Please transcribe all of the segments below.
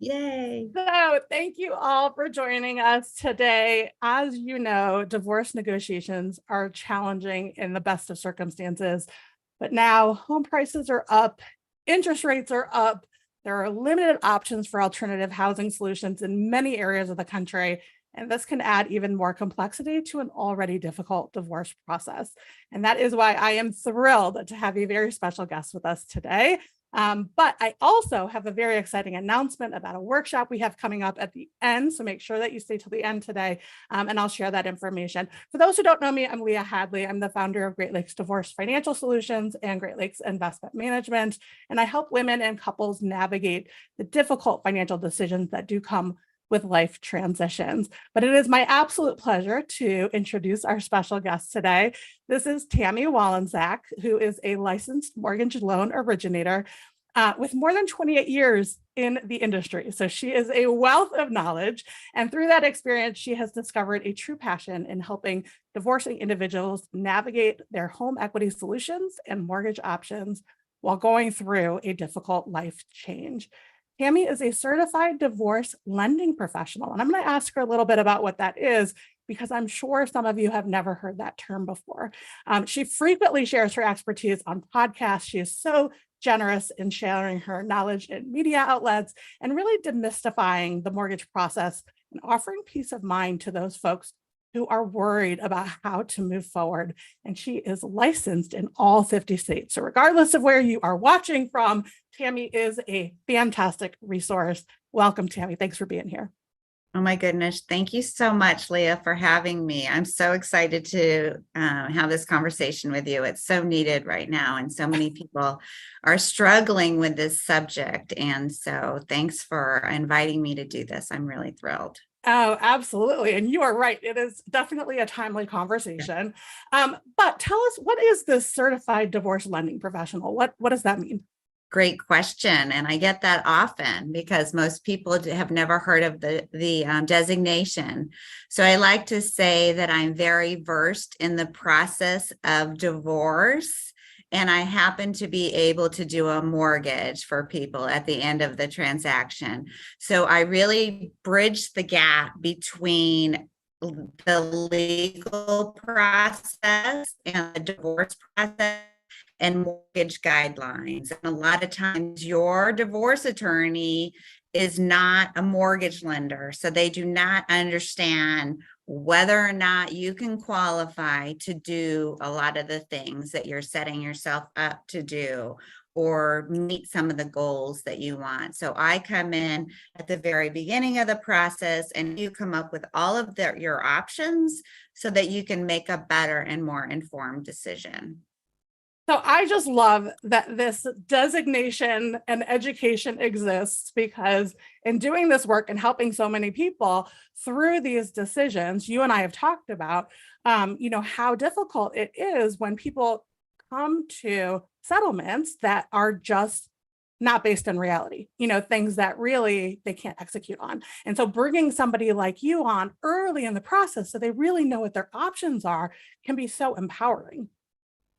Yay. So thank you all for joining us today. As you know, divorce negotiations are challenging in the best of circumstances, but now home prices are up, interest rates are up. There are limited options for alternative housing solutions in many areas of the country, and this can add even more complexity to an already difficult divorce process. And that is why I am thrilled to have a very special guest with us today. But I also have a very exciting announcement about a workshop we have coming up at the end. So make sure that you stay till the end today, and I'll share that information. For those who don't know me, I'm Leah Hadley. I'm the founder of Great Lakes Divorce Financial Solutions and Great Lakes Investment Management. And I help women and couples navigate the difficult financial decisions that do come with life transitions. But it is my absolute pleasure to introduce our special guest today. This is Tami Wollensak, who is a licensed mortgage loan originator with more than 28 years in the industry. So she is a wealth of knowledge. And through that experience, she has discovered a true passion in helping divorcing individuals navigate their home equity solutions and mortgage options while going through a difficult life change. Tami is a certified divorce lending professional, and I'm going to ask her a little bit about what that is, because I'm sure some of you have never heard that term before. She frequently shares her expertise on podcasts. She is so generous in sharing her knowledge in media outlets and really demystifying the mortgage process and offering peace of mind to those folks who are worried about how to move forward. And she is licensed in all 50 states. So regardless of where you are watching from, Tami is a fantastic resource. Welcome, Tami. Thanks for being here. Oh my goodness. Thank you so much, Leah, for having me. I'm so excited to have this conversation with you. It's so needed right now. And so many people are struggling with this subject. And so thanks for inviting me to do this. I'm really thrilled. Oh, absolutely. And you are right. It is definitely a timely conversation. But tell us, what is this certified divorce lending professional? What does that mean? Great question. And I get that often because most people have never heard of the designation. So I like to say that I'm very versed in the process of divorce. And I happen to be able to do a mortgage for people at the end of the transaction. So I really bridge the gap between the legal process and the divorce process and mortgage guidelines. And a lot of times your divorce attorney is not a mortgage lender, so they do not understand whether or not you can qualify to do a lot of the things that you're setting yourself up to do or meet some of the goals that you want. So I come in at the very beginning of the process and you come up with all of your options so that you can make a better and more informed decision. So I just love that this designation and education exists, because in doing this work and helping so many people through these decisions, you and I have talked about, how difficult it is when people come to settlements that are just not based in reality, things that really they can't execute on. And so bringing somebody like you on early in the process so they really know what their options are can be so empowering.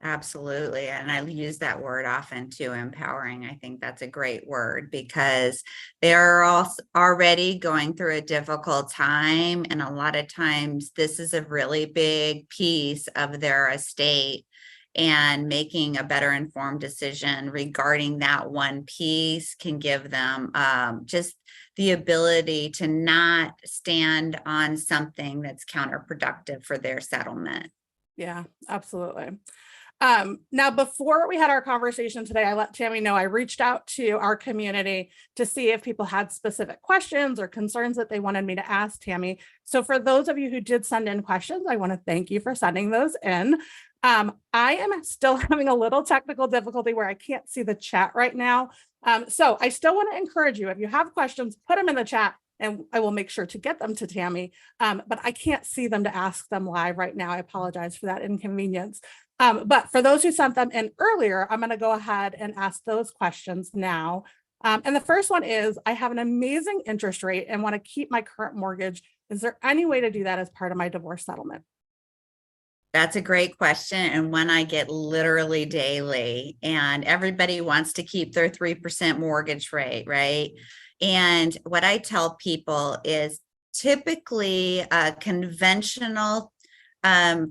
Absolutely. And I use that word often too, empowering. I think that's a great word because they're all already going through a difficult time. And a lot of times this is a really big piece of their estate, and making a better informed decision regarding that one piece can give them just the ability to not stand on something that's counterproductive for their settlement. Yeah, absolutely. Now, before we had our conversation today, I let Tami know I reached out to our community to see if people had specific questions or concerns that they wanted me to ask Tami. So for those of you who did send in questions, I want to thank you for sending those in. I am still having a little technical difficulty where I can't see the chat right now. So I still want to encourage you, if you have questions, put them in the chat and I will make sure to get them to Tami. But I can't see them to ask them live right now. I apologize for that inconvenience. But for those who sent them in earlier, I'm going to go ahead and ask those questions now. And the first one is, I have an amazing interest rate and want to keep my current mortgage. Is there any way to do that as part of my divorce settlement? That's a great question, and one I get literally daily. And everybody wants to keep their 3% mortgage rate, right? And what I tell people is typically a conventional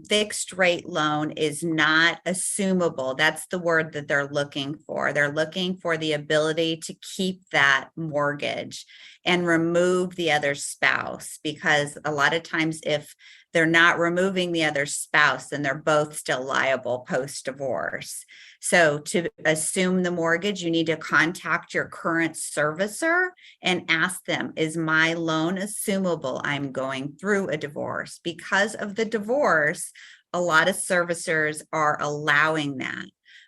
fixed rate loan is not assumable. That's the word that they're looking for. They're looking for the ability to keep that mortgage and remove the other spouse, because a lot of times if they're not removing the other spouse, then they're both still liable post-divorce. So to assume the mortgage, you need to contact your current servicer and ask them, is my loan assumable? I'm going through a divorce. Because of the divorce, a lot of servicers are allowing that.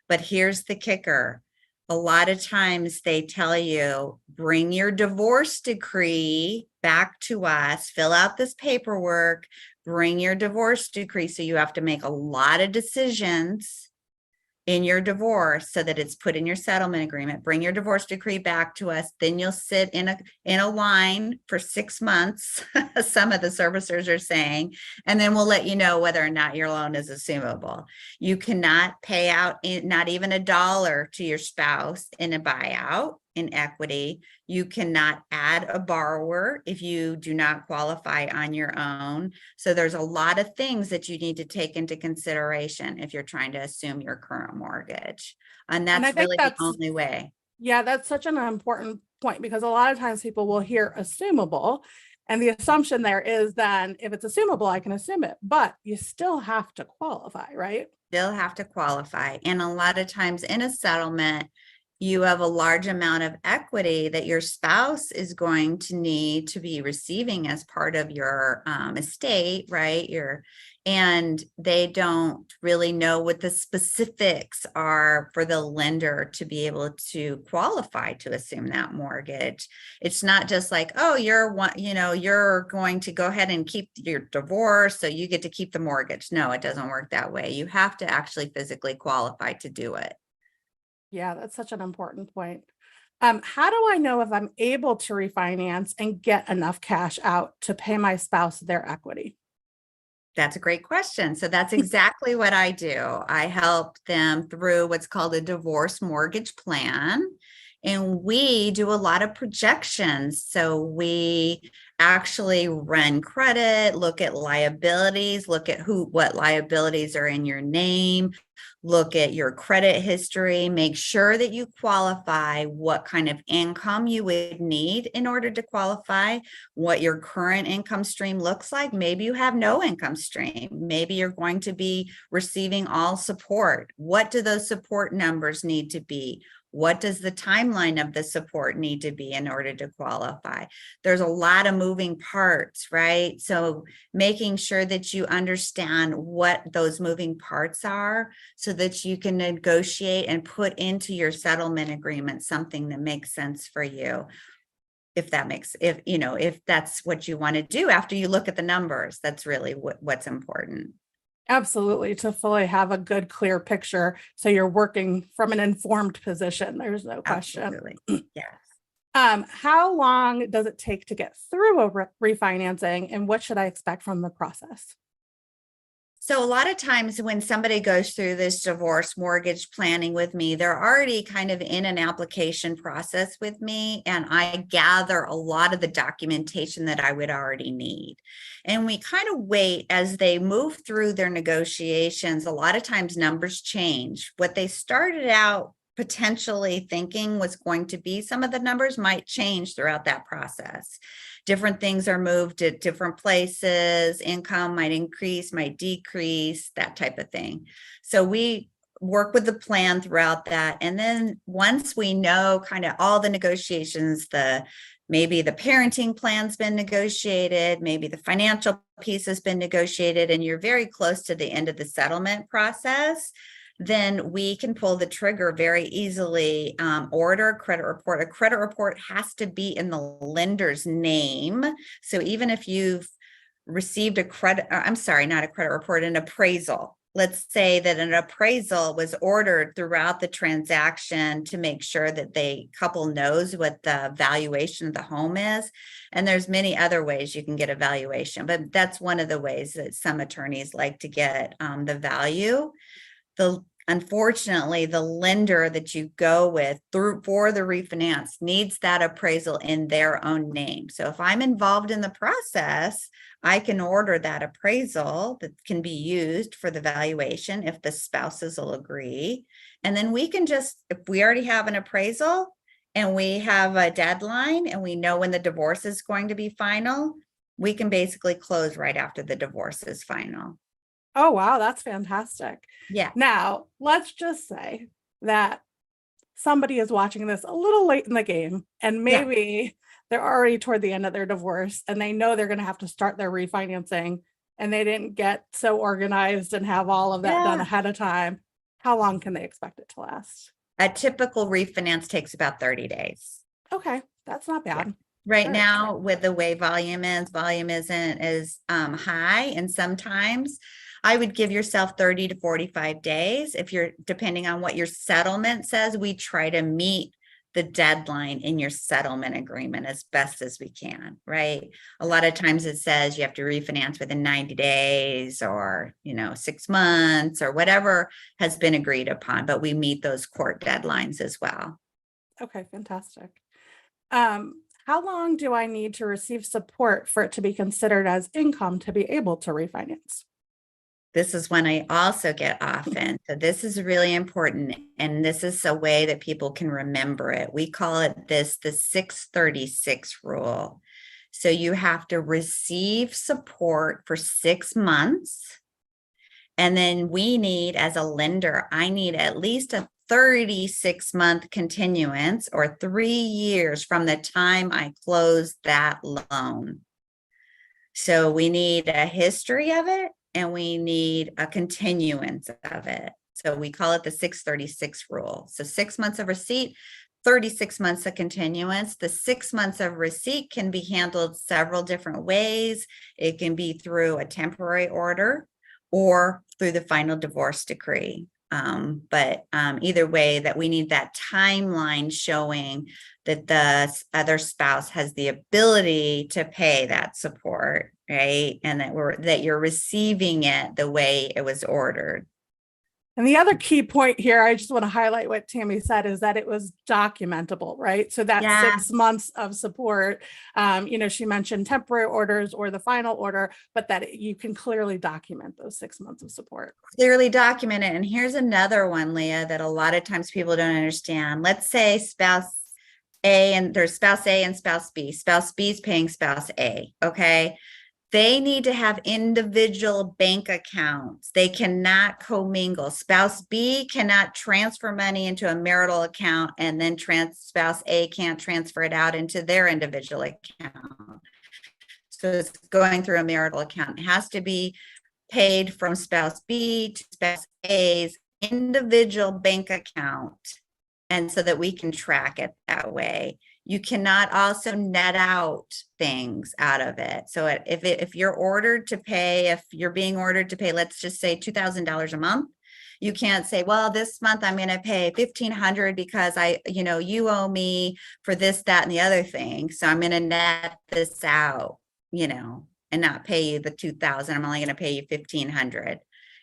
But here's the kicker. A lot of times they tell you, bring your divorce decree back to us, fill out this paperwork, bring your divorce decree. So you have to make a lot of decisions in your divorce so that it's put in your settlement agreement. Bring your divorce decree back to us. Then you'll sit in a line for 6 months. Some of the servicers are saying, and then we'll let you know whether or not your loan is assumable. You cannot pay out not even $1 to your spouse in a buyout in equity. You cannot add a borrower if you do not qualify on your own. So there's a lot of things that you need to take into consideration if you're trying to assume your current mortgage. And And I that's think really the only way. yeah, that's such an important point, because a lot of times people will hear assumable, and the assumption there is then if it's assumable, I can assume it, but you still have to qualify, right? Still have to qualify. And a lot of times in a settlement, you have a large amount of equity that your spouse is going to need to be receiving as part of your estate, right? And they don't really know what the specifics are for the lender to be able to qualify to assume that mortgage. It's not just like, oh, you're going to go ahead and keep your divorce, so you get to keep the mortgage. No, it doesn't work that way. You have to actually physically qualify to do it. Yeah, that's such an important point. How do I know if I'm able to refinance and get enough cash out to pay my spouse their equity? That's a great question. So that's exactly what I do. I help them through what's called a divorce mortgage plan. And we do a lot of projections. So we actually run credit, look at liabilities, look at what liabilities are in your name, look at your credit history, make sure that you qualify, what kind of income you would need in order to qualify, what your current income stream looks like. Maybe you have no income stream. Maybe you're going to be receiving all support. What do those support numbers need to be? What does the timeline of the support need to be in order to qualify? There's a lot of moving parts, right? So making sure that you understand what those moving parts are so that you can negotiate and put into your settlement agreement something that makes sense for you. If that's what you want to do after you look at the numbers, that's really what's important. Absolutely, to fully have a good, clear picture. So you're working from an informed position. There's no question. Absolutely. Yes. How long does it take to get through a refinancing, and what should I expect from the process? So a lot of times when somebody goes through this divorce mortgage planning with me, they're already kind of in an application process with me, and I gather a lot of the documentation that I would already need. And we kind of wait as they move through their negotiations. A lot of times numbers change. What they started out potentially thinking was going to be, some of the numbers might change throughout that process. Different things are moved at different places. Income might increase, might decrease, that type of thing. So we work with the plan throughout that. And then once we know kind of all the negotiations, maybe the parenting plan's been negotiated, maybe the financial piece has been negotiated, and you're very close to the end of the settlement process, then we can pull the trigger very easily, order a credit report. A credit report has to be in the lender's name. So even if you've received not a credit report, an appraisal. Let's say that an appraisal was ordered throughout the transaction to make sure that the couple knows what the valuation of the home is. And there's many other ways you can get a valuation, but that's one of the ways that some attorneys like to get the value. The unfortunately, the lender that you go with through for the refinance needs that appraisal in their own name. So if I'm involved in the process, I can order that appraisal that can be used for the valuation if the spouses will agree. And then we can just, if we already have an appraisal and we have a deadline and we know when the divorce is going to be final, we can basically close right after the divorce is final. Oh, wow, that's fantastic. Yeah. Now, let's just say that somebody is watching this a little late in the game and Yeah. maybe they're already toward the end of their divorce and they know they're going to have to start their refinancing and they didn't get so organized and have all of that done Yeah. ahead of time. How long can they expect it to last? A typical refinance takes about 30 days. Okay, that's not bad. Right All right. now, with the way volume isn't as high, and sometimes I would give yourself 30 to 45 days. If you're, depending on what your settlement says, we try to meet the deadline in your settlement agreement as best as we can, right? A lot of times it says you have to refinance within 90 days or, 6 months or whatever has been agreed upon, but we meet those court deadlines as well. Okay, fantastic. How long do I need to receive support for it to be considered as income to be able to refinance? This is when I also get often. So this is really important. And this is a way that people can remember it. We call it the 636 rule. So you have to receive support for 6 months. And then we need, as a lender, I need at least a 36-month continuance or 3 years from the time I close that loan. So we need a history of it and we need a continuance of it. So we call it the 636 rule. So 6 months of receipt, 36 months of continuance. The 6 months of receipt can be handled several different ways. It can be through a temporary order or through the final divorce decree. But either way, that we need that timeline showing that the other spouse has the ability to pay that support, right? And that you're receiving it the way it was ordered. And the other key point here, I just want to highlight what Tami said, is that it was documentable, right? So that Yeah. 6 months of support, she mentioned temporary orders or the final order, but that you can clearly document those 6 months of support. Clearly documented. And here's another one, Leah, that a lot of times people don't understand. Let's say spouse A and there's spouse A and spouse B. Spouse B is paying spouse A. Okay. They need to have individual bank accounts. They cannot commingle. Spouse B cannot transfer money into a marital account and then spouse A can't transfer it out into their individual account. So it's going through a marital account. It has to be paid from spouse B to spouse A's individual bank account. And so that we can track it that way. You cannot also net out things out of it. So if you're ordered to pay, if you're being ordered to pay, let's just say $2,000 a month, you can't say, well, this month I'm going to pay $1,500 because you owe me for this, that, and the other thing. So I'm going to net this out, and not pay you the $2,000. I'm only going to pay you $1,500.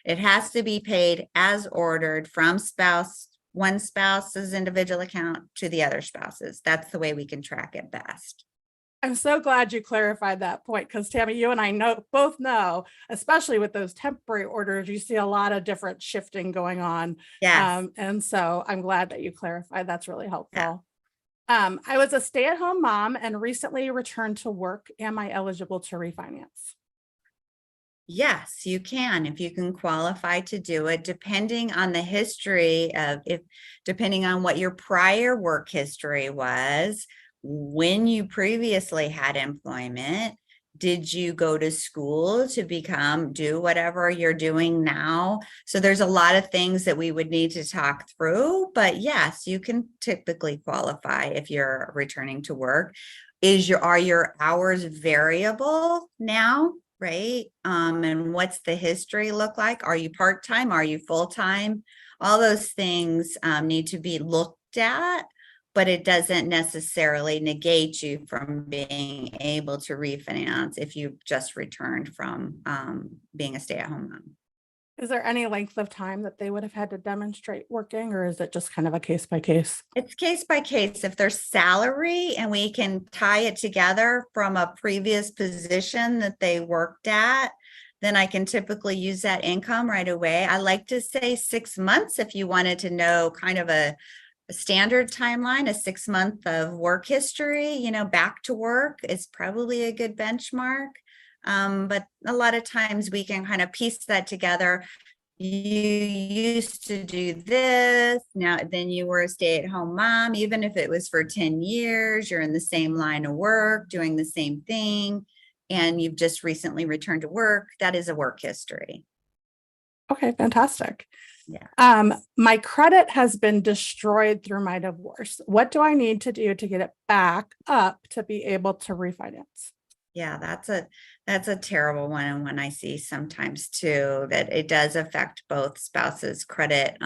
It has to be paid as ordered from one spouse's individual account to the other spouse's. That's the way we can track it best. I'm so glad you clarified that point, because Tami, you and I both know, especially with those temporary orders, you see a lot of different shifting going on. Yes. And so I'm glad that you clarified. That's really helpful. Yeah. I was a stay-at-home mom and recently returned to work. Am I eligible to refinance? Yes, you can, if you can qualify to do it, depending on the history of depending on what your prior work history was, when you previously had employment, did you go to school to do whatever you're doing now? So there's a lot of things that we would need to talk through, but yes, you can typically qualify if you're returning to work. Are your hours variable now? Right? And what's the history look like? Are you part-time? Are you full-time? All those things need to be looked at, but it doesn't necessarily negate you from being able to refinance if you just returned from being a stay-at-home mom. Is there any length of time that they would have had to demonstrate working, or is it just kind of a case by case? It's case by case. If there's salary and we can tie it together from a previous position that they worked at, then I can typically use that income right away. I like to say 6 months if you wanted to know kind of a standard timeline, a 6 month of work history, back to work is probably a good benchmark. But a lot of times we can kind of piece that together. You used to do this, now then you were a stay-at-home mom, even if it was for 10 years, you're in the same line of work, doing the same thing, and you've just recently returned to work. That is a work history. Okay, fantastic. Yeah. My credit has been destroyed through my divorce. What do I need to do to get it back up to be able to refinance? Yeah, that's a terrible one, and one I see sometimes too, that it does affect both spouses' credit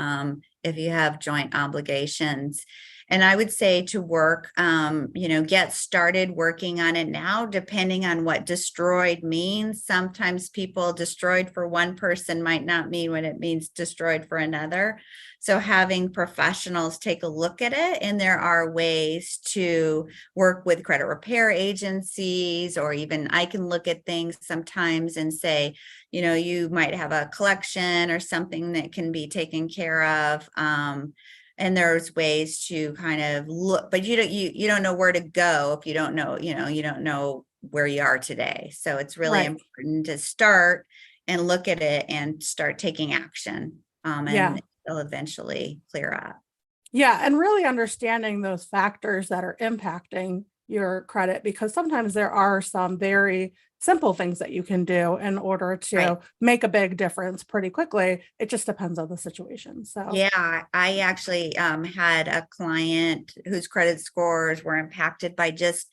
if you have joint obligations. And I would say to work, get started working on it now, depending on what destroyed means. Sometimes people destroyed for one person might not mean what it means destroyed for another. So having professionals take a look at it, and there are ways to work with credit repair agencies, or even I can look at things sometimes and say, you might have a collection or something that can be taken care of. And there's ways to kind of look, but you don't know where to go if you don't know, you don't know where you are today. So it's really Right. important to start and look at it and start taking action. Yeah. And it'll eventually clear up. Yeah. And really understanding those factors that are impacting your credit, because sometimes there are some very simple things that you can do in order to Right. make a big difference pretty quickly. It just depends on the situation. So, Yeah, I actually had a client whose credit scores were impacted by just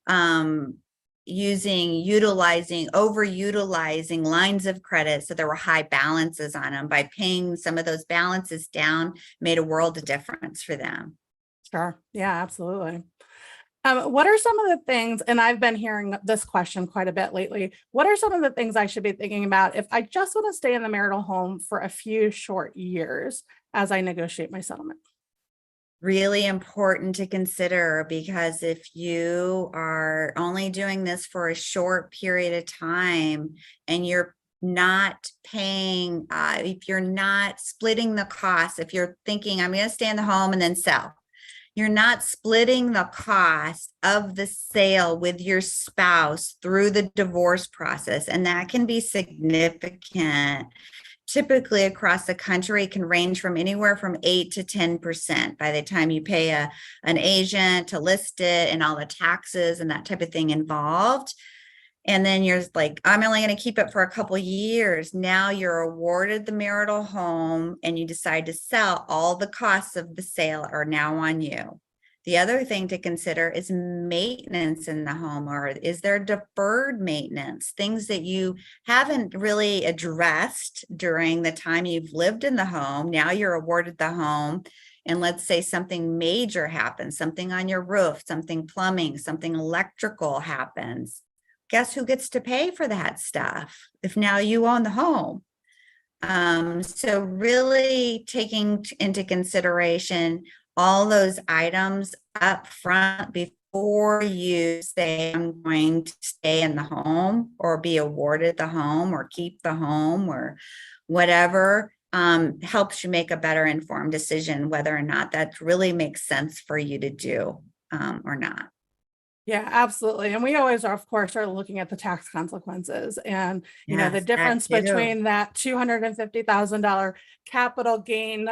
um, overutilizing lines of credit. So there were high balances on them. By paying some of those balances down, made a world of difference for them. sure. Yeah, absolutely. What are some of the things, and I've been hearing this question quite a bit lately, what are some of the things I should be thinking about if I just want to stay in the marital home for a few short years as I negotiate my settlement? Really important to consider, because if you are only doing this for a short period of time and you're not paying, if you're not splitting the costs, if you're thinking I'm going to stay in the home and then sell, you're not splitting the cost of the sale with your spouse through the divorce process. And that can be significant. Typically across the country, it can range from anywhere from 8 to 10% by the time you pay an agent to list it and all the taxes and that type of thing involved. And then you're like, I'm only going to keep it for a couple of years. Now you're awarded the marital home and you decide to sell. All the costs of the sale are now on you. The other thing to consider is maintenance in the home, or is there deferred maintenance, things that you haven't really addressed during the time you've lived in the home. Now you're awarded the home. And let's say something major happens, something on your roof, something plumbing, something electrical happens. Guess who gets to pay for that stuff if now you own the home? So really taking into consideration all those items up front before you say, I'm going to stay in the home or be awarded the home or keep the home or whatever, helps you make a better informed decision whether or not that really makes sense for you to do or not. Yeah, absolutely. And we always are, of course, are looking at the tax consequences and, the Yes, that difference too. between that $250,000 capital gain,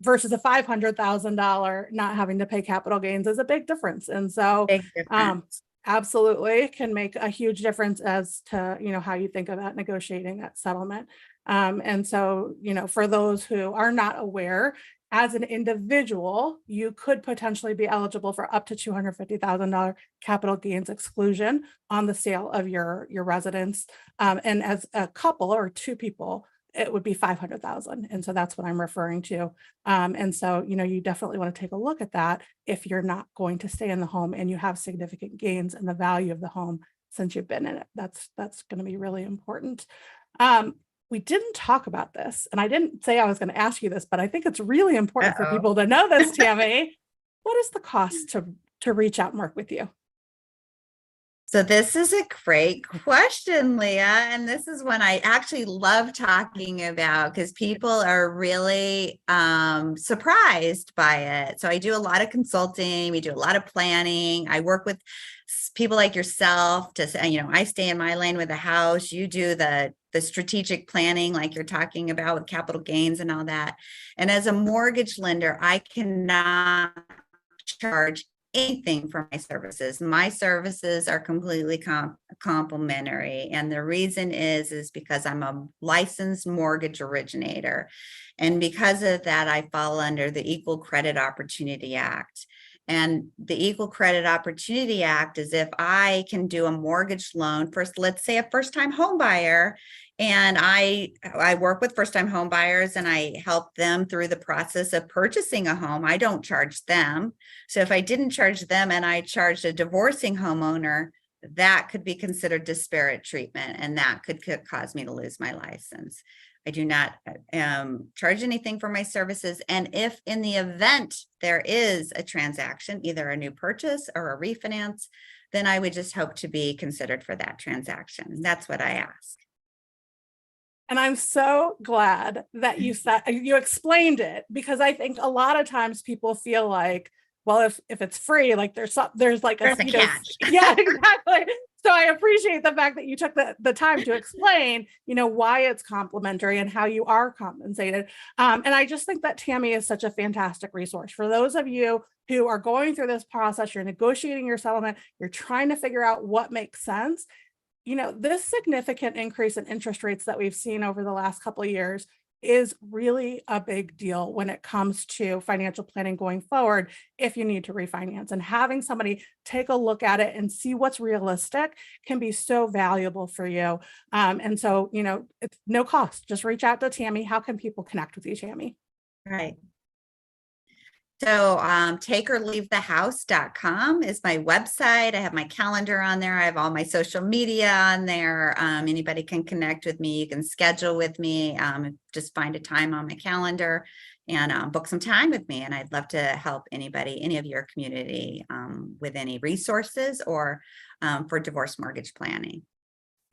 versus a $500,000 not having to pay capital gains is a big difference. And so, Big difference. absolutely can make a huge difference as to, how you think about negotiating that settlement. And so, for those who are not aware, as an individual, you could potentially be eligible for up to $250,000 capital gains exclusion on the sale of your residence. And as a couple or two people, it would be 500,000. And so that's what I'm referring to. And so, you definitely want to take a look at that if you're not going to stay in the home and you have significant gains in the value of the home since you've been in it. That's going to be really important. we didn't talk about this, and I didn't say I was going to ask you this, but I think it's really important for Uh-oh. people to know this, Tammy. What is the cost to reach out and work with you? So this is a great question, Leah. And this is one I actually love talking about because people are really surprised by it. So I do a lot of consulting. We do a lot of planning. I work with people like yourself to say, I stay in my lane with the house. You do the strategic planning like you're talking about with capital gains and all that. And as a mortgage lender, I cannot charge anything for my services. My services are completely complimentary. And the reason is because I'm a licensed mortgage originator. And because of that, I fall under the Equal Credit Opportunity Act. And the Equal Credit Opportunity Act is if I can do a mortgage loan, first, let's say a first-time home buyer, and I work with first-time home buyers and I help them through the process of purchasing a home. I don't charge them. So if I didn't charge them and I charged a divorcing homeowner, that could be considered disparate treatment, and that could cause me to lose my license. I do not charge anything for my services. And if in the event there is a transaction, either a new purchase or a refinance, then I would just hope to be considered for that transaction. That's what I ask. And I'm so glad that you explained it, because I think a lot of times people feel like, well, if it's free, like there's like There's a catch. Yeah, exactly. So I appreciate the fact that you took the time to explain, why it's complimentary and how you are compensated. And I just think that Tami is such a fantastic resource for those of you who are going through this process. You're negotiating your settlement. You're trying to figure out what makes sense. This significant increase in interest rates that we've seen over the last couple of years is really a big deal when it comes to financial planning going forward if you need to refinance. And having somebody take a look at it and see what's realistic can be so valuable for you. And so, it's no cost. Just reach out to Tami. How can people connect with you, Tami? Right. So takeorleavethehouse.com is my website. I have my calendar on there. I have all my social media on there. Anybody can connect with me. You can schedule with me. Just find a time on my calendar and book some time with me. And I'd love to help anybody, any of your community with any resources or for divorce mortgage planning.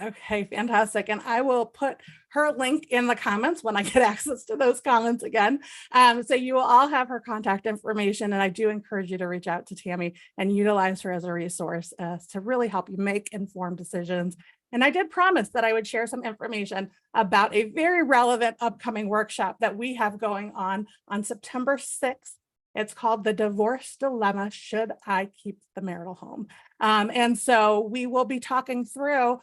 Okay, fantastic. And I will put her link in the comments when I get access to those comments again. So you will all have her contact information. And I do encourage you to reach out to Tami and utilize her as a resource to really help you make informed decisions. And I did promise that I would share some information about a very relevant upcoming workshop that we have going on September 6th. It's called The Divorce Dilemma: Should I Keep the Marital Home? And so we will be talking through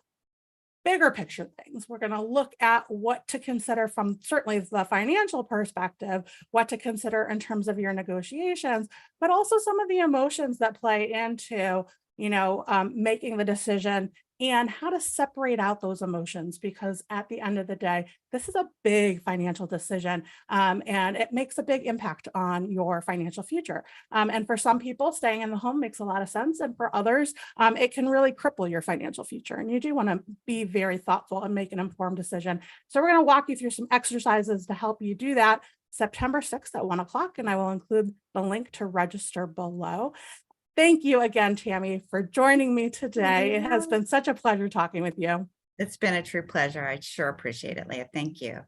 bigger picture things. We're going to look at what to consider from certainly the financial perspective, what to consider in terms of your negotiations, but also some of the emotions that play into, making the decision and how to separate out those emotions, because at the end of the day, this is a big financial decision and it makes a big impact on your financial future. And for some people, staying in the home makes a lot of sense. And for others, it can really cripple your financial future. And you do want to be very thoughtful and make an informed decision. So we're going to walk you through some exercises to help you do that September 6th at 1 o'clock. And I will include the link to register below. Thank you again, Tami, for joining me today. It has been such a pleasure talking with you. It's been a true pleasure. I sure appreciate it, Leah. Thank you.